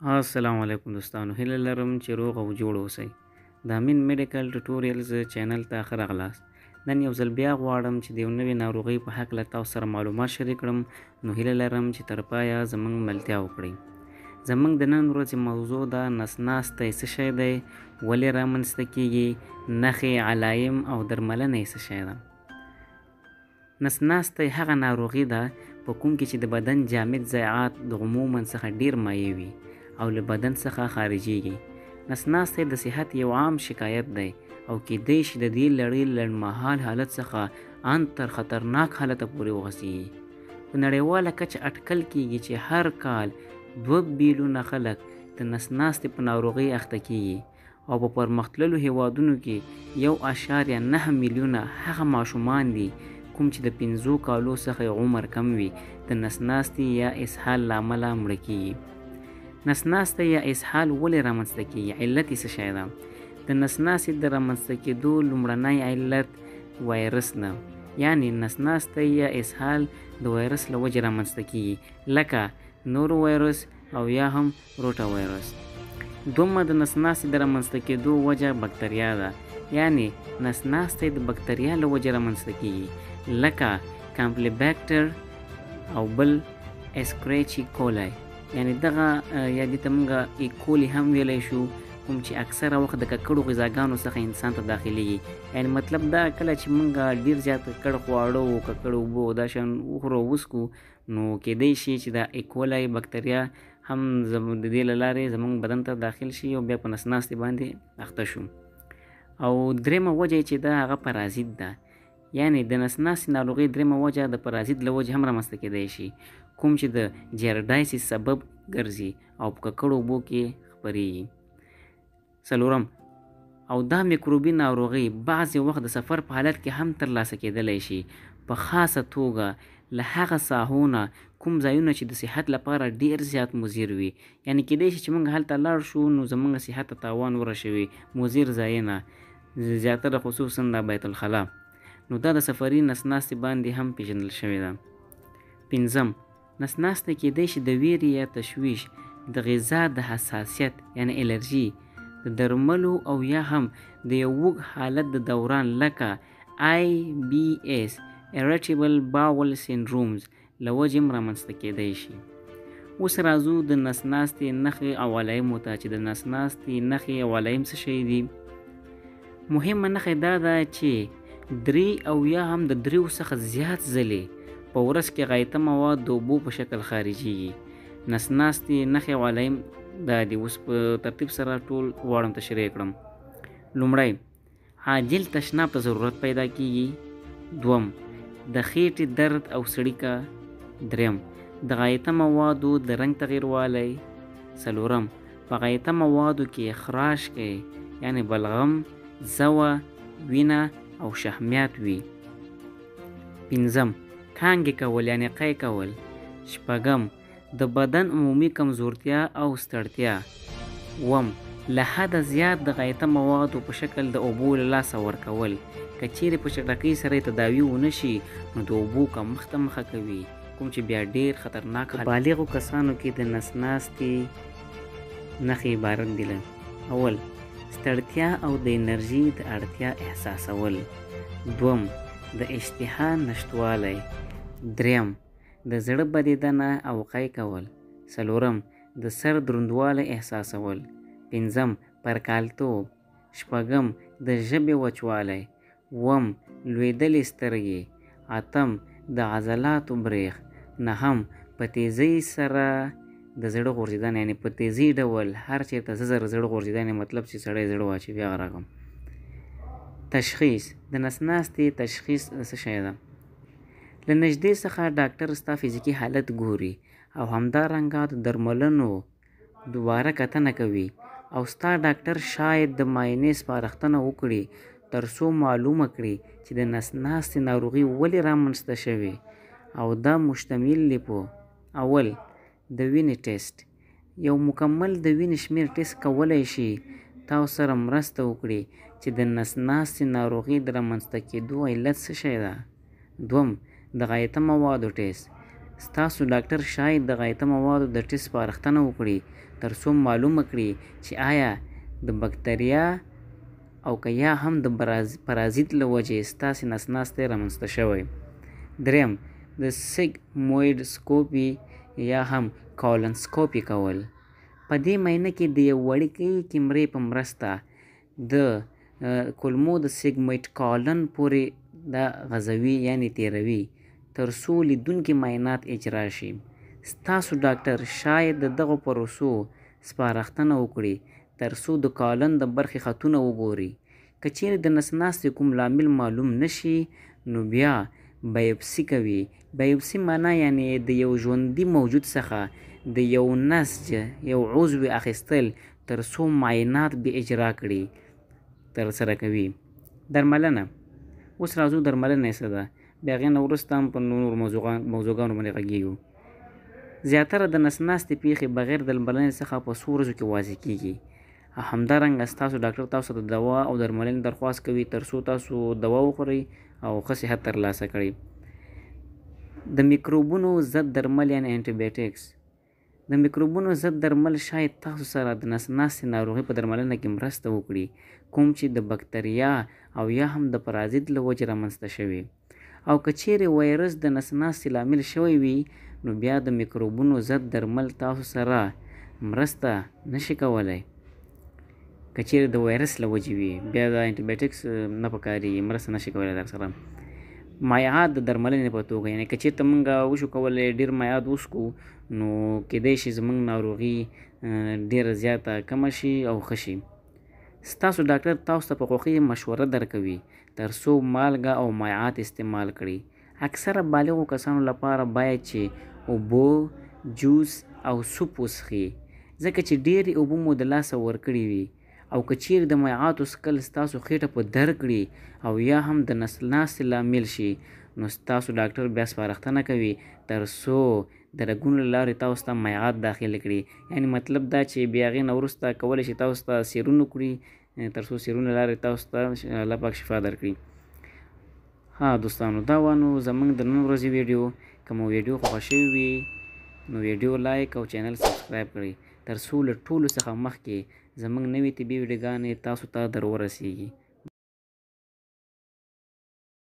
السلام علیکم دوستانو، هیله لرم چې روغ او جوړ اوسئ. د امین میډیکل ټوټوریالز چینل ته ښه راغلاست. نن یو ځل بیا غواړم چې د یو نوې ناروغۍ په هکله تاسو سره معلومات شریک کړم، نو هیله لرم چې تر پایه زموږ ملتیا وکړئ. زموږ د نن ورځې موضوع ده نسناستی څه شی دی، ولې رامنځته کیږي، نښې، علایم او درملنه یې څه شی ده. نسناستی هغه ناروغي ده په کوم کې چې د بدن جامد ضایعات د عموما څخه ډیر مایع وي او له بدن څخه خارجيږي. نسناستی د صحت یو عام شکایت دی او کېدای شي د دې لړۍ لنډمهال حالت څخه ان تر خطرناک حالت پورې ورسیږي. په نړیواله کچه اټکل کیږي چې هر کال 2 بیلیونه خلک د نسناستي په ناروغۍ اخته کیږي او په پرمختللو هیوادونو کې 1.9 میلیونه هغه ماشومان دي کوم چې د 5 کالو څخه عمر کم وي د نسناستي یا اسهال له امله مړه کیږي. نسناستی یا اسهال ولې رامنځته کیږي، علت یې څه شی ده. د نسناستي د رامنځته کېدو لومړنی علت وایرس ده، یعنی نسناستی یا اسهال د وایرس له وجې رامنځته کیږي، لکه نورو وایرس او یا هم روټا وایرس. دومره د نسناستي د رامنځته کېدو وجه بکتریا ده، یعنی نسناستی د بکتریا له وجې رامنځته کیږي، لکه کامپلیبیکټر او بل اسکریچي کولای، یعنی دغه یا دې ته موږ ایکولی هم ویلی شو، کوم چې اکثره وخت د ککړو غذاګانو څخه انسان ته داخلیږي. یعنی مطلب دا کله چې موږ ډیر زیات ککړ خواړه او ککړ اوبه او دا شیان وخورو وڅښو، نو کیدای شي چې دا ایکولی بکتریا هم زموږ د دې له لارې زموږ بدن ته داخل شي او بیا په نسناستي باندې اخته شو. او درېیمه وجه چې دا هغه پرازیت ده، یعنی د نسناستي ناروغۍ درېیمه وجه د پرازیت له وجې هم رامنځته کیدای شي، کوم چې د جیرډایسیس سبب ګرځي او په ککړو اوبو کې خپریږي. څلورم، او دا میکروبي ناروغۍ بعضې وخت د سفر په حالت کې هم ترلاسه کیدلی شي، په خاصه توګه له هغه ساحو نه کوم ځایونه چې د صحت لپاره ډیر زیات مضر وي. یعنی کیدای شي چې موږ هلته لاړ شو نو زموږ صحت ته تاوان ورسوي، مضر ځایونه زیاتره خصوصا د بیت الخلا، نو دا د سفري نسناستي باندې هم پیژندل شوې ده. پنځم، نسناستی کیدای شي د ویرې یا تشویش، د غذا د حساسیت یعنی الرژي، د درملو او یا هم د یو وږ حالت د دوران لکه IBS Irritable Bowel Syndromes له وجې هم رامنځته کیدای شي. اوس راځو د نسناستي نښې او علایمو ته چې د نسناستي نښې او علایم څه شی دي. مهمه نښه دا ده چې 3 او یا هم د 3 څخه زیات ځلې په ورځ کې غایطه مواد د اوبو په شکل خارجيږي. نسناستي نښې او علایم دا دي، اوس په ترتیب سره ټول غواړم تشریح کړم. لومړی، عاجل تشناب ته ضرورت پیدا کیږي. دوم، د خېټې درد او څړیکه. دریم، د غایطه موادو د رنګ تغیروالی. څلورم، په غایطه موادو کې خراش کوي، یعنی بلغم، زوه، وینه او شحمیات وي. پنځم، کانګې کول یعنی قی کول. شپږم، د بدن عمومي کمزورتیا او ستړتیا. اووم، له حده زیات د غایطه موادو په شکل د اوبو له لاسه ورکول، که چیرې په چټکۍ سره یې تداوي ونه شي نو د اوبو کمښت ته مخه کوي، کوم چې بیا ډیر خطرناک حالت. بالغو کسانو کې د نسناستي نښې عبارت دي. اول، ستړتیا او د انرژي د اړتیا احساسول. دوم، د اشتها نشتوالی. دریم، د زړه بندېدنه او قی کول. څلورم، د سر دروندوالی احساسول. پنځم، پرکالتوب. شپږم، د ژبې وچوالی. اووم، لوېدلې سترګې. اتم، د عضلاتو بریښ. نهم، په تیزۍ سره د زړه غورځېدنه، یعنی په تیزي ډول هر چېرته زر زړه غورځېدنه، مطلب چې سړی زړه واچوي هغه رقم. تشخیص، د نسناستي تشخیص څه شی ده. له نږدې څخه ډاکټر ستا فزیکي حالت ګوري او همدارنګه د درملنو دوباره کتنه کوي، او ستا ډاکټر شاید د معاینې سپارښتنه وکړي تر څو معلومه کړي چې د نسناستي ناروغي ولې رامنځته شوې، او دا مشتمل دی په اول، د وینې ټیسټ. یو مکمل د وینې شمیر ټیسټ کولی شي تاسو سره مرسته وکړي چې د نسناستي ناروغي د رامنځته کېدو علت څه شی ده. دوم، د غایطه موادو ټیسټ. ستاسو ډاکټر شاید د غایطه موادو د ټیسټ سپارښتنه وکړي تر څو معلومه کړي چې آیا د بکتریا او که یا هم د پرازیت له وجې ستاسې نس ناستی رامنځته شوی. دریم، د سیګمویډسکوپي یا هم کولنسکوپي کول. په دې معاینه کې د یو وړوکې کیمرې په مرسته د کولمو د سیګمویډ کالن پورې دا غځوي یعنې تیروي تر څو لیدونکي معاینات اجرا شي. ستاسو ډاکټر شاید د دغو پروسو سپارښتنه وکړي تر څو د کالن د برخې خطونه وګوري. که چیرې د نس ناستې کوم لامل معلوم نشي نو بیا بایوپسي کوي. بایوپسي معنا یعنې د یو ژوندي موجود څخه د یو نسج یو عضو اخیستل تر څو معاینات به اجرا کړي ترسره کوي. درملنه. اوس راځو درملنه یې څه ده، بیا هغې نه وروسته هم په نورو موضوعګانو باندې غږېږو. زیاتره د نس ناستې پیښې بغیر د درملنې څخه په څو ورځو کې واضح کېږي. همدارنګه ستاسو ډاکټر تاسو ته د دوا او درملنې درخواست کوي تر څو تاسو دوا وخورئ او ښه صحت ترلاسه کړئ. د میکروبونو ضد درمل یعنې انټي بایوټیکس. د میکروبونو ضد درمل شاید تاسو سره د نس ناستې ناروغۍ په درملنه کې مرسته وکړي کوم چې د بکتریا او یا هم د پرازیت له وجې رامنځته شوي. او که چیرې وایرس د نس ناستې لامل شوی وي نو بیا د میکروبونو ضد درمل تاسو سره مرسته نشي کولی. که چیرې د وایرس له وجې وي بیا د انټي بایوټیکس نه پکارېږي، مرسته نشي کولی در سره. مایعات د درملنې په توګه، یعنې که چېرته موږ وشو کولی ډېر مایعات وڅښو نو کیدای شي زموږ ناروغي ډېره زیاته کمه شي او ښه شي. ستاسو ډاکټر تاسو ته په خوښۍ مشوره درکوي تر څو مالګه او مایعات استعمال کړئ. اکثره بالغو کسانو لپاره باید چې اوبه، جوس او سوپ وڅښي ځکه چې ډېرې اوبه مو د لاسه ورکړې وي. او که چیرې د مایعاتو څښل ستاسو خېټه په درد کړي او یا هم د نس ناستې لامل شي نو ستاسو ډاکټر بیا سپارښتنه کوي تر څو د رګونو له لارې تاسو ته مایعات داخل کړي. یعنې مطلب دا چې بیا هغې نه وروسته کولی شي تاسو ته سیرون وکړي تر څو سیرون له لارې تاسو ته الله پاک شفا درکړي. ها دوستانو، دا وانو زموږ د نن ورځې ویډیو. که مو ویډیو خوښه شوې وي نو ویډیو لایک او چینل سبسکرایب کړئ تر څو له ټولو څخه مخکې زموږ نوې طبي ویډیوګانې تاسو ته در ورسیږي.